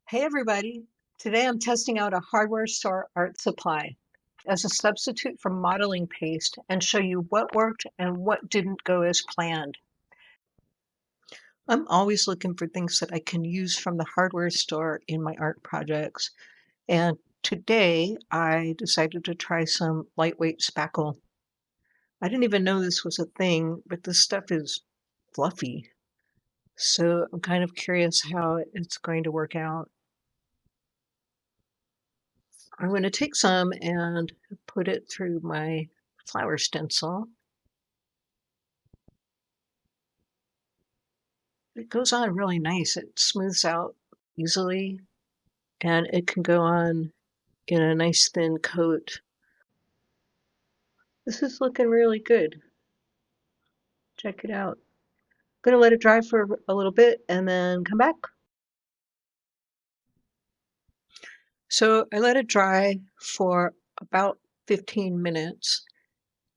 Hey everybody! Today I'm testing out a hardware store art supply as a substitute for modeling paste and show you what worked and what didn't go as planned. I'm always looking for things that I can use from the hardware store in my art projects, and today I decided to try some lightweight spackle. I didn't even know this was a thing, but this stuff is fluffy, so I'm kind of curious how it's going to work out. I'm going to take some and put it through my flower stencil. It goes on really nice. It smooths out easily and it can go on in a nice thin coat. This is looking really good. Check it out. I'm going to let it dry for a little bit and then come back. So I let it dry for about 15 minutes,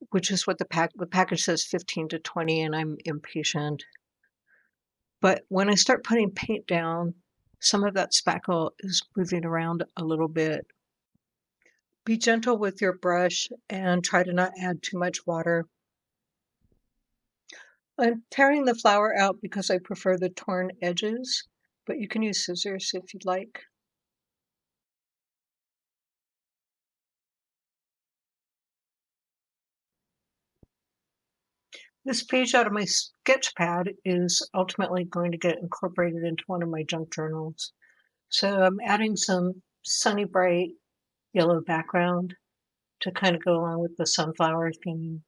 which is what the package says 15 to 20, and I'm impatient. But when I start putting paint down, some of that spackle is moving around a little bit. Be gentle with your brush and try to not add too much water. I'm tearing the flower out because I prefer the torn edges, but you can use scissors if you'd like. This page out of my sketch pad is ultimately going to get incorporated into one of my junk journals. So I'm adding some sunny bright yellow background to kind of go along with the sunflower theme.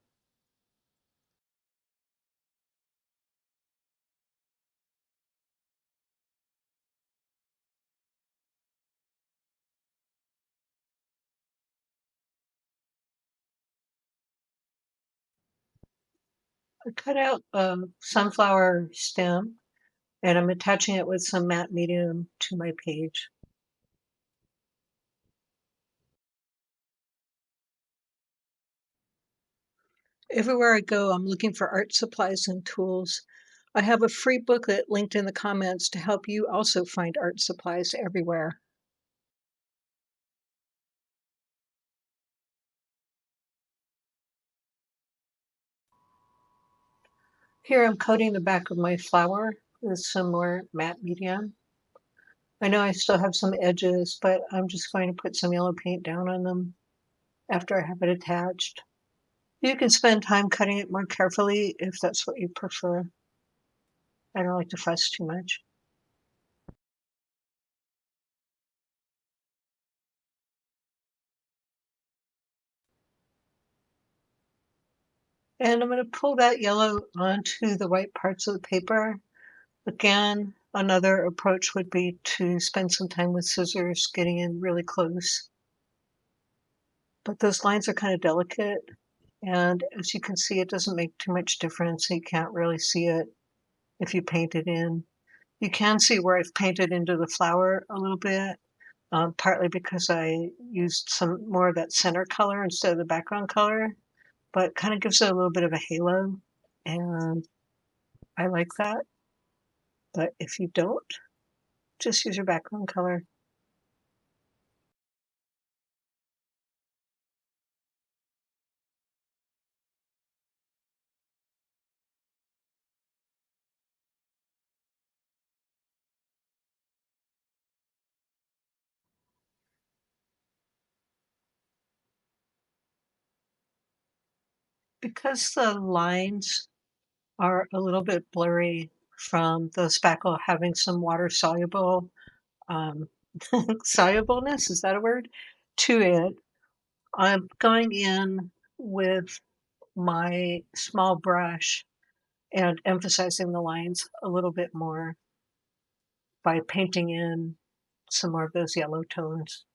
I cut out a sunflower stem and I'm attaching it with some matte medium to my page. Everywhere I go, I'm looking for art supplies and tools. I have a free booklet linked in the comments to help you also find art supplies everywhere. Here I'm coating the back of my flower with some more matte medium. I know I still have some edges, but I'm just going to put some yellow paint down on them after I have it attached. You can spend time cutting it more carefully if that's what you prefer. I don't like to fuss too much. And I'm going to pull that yellow onto the white parts of the paper. Again, another approach would be to spend some time with scissors getting in really close. But those lines are kind of delicate, and as you can see, it doesn't make too much difference. You can't really see it if you paint it in. You can see where I've painted into the flower a little bit, partly because I used some more of that center color instead of the background color, but it kind of gives it a little bit of a halo, and I like that. But if you don't, just use your background color. Because the lines are a little bit blurry from the spackle having some water soluble um, solubleness, is that a word, to it, I'm going in with my small brush and emphasizing the lines a little bit more by painting in some more of those yellow tones.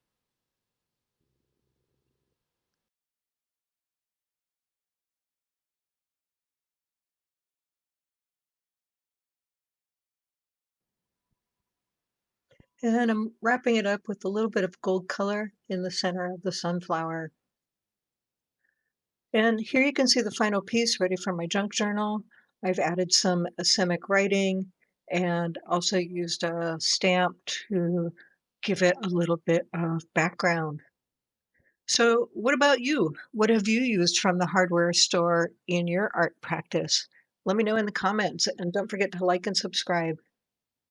And then I'm wrapping it up with a little bit of gold color in the center of the sunflower. And here you can see the final piece ready for my junk journal. I've added some asemic writing and also used a stamp to give it a little bit of background. So, what about you? What have you used from the hardware store in your art practice? Let me know in the comments and don't forget to like and subscribe.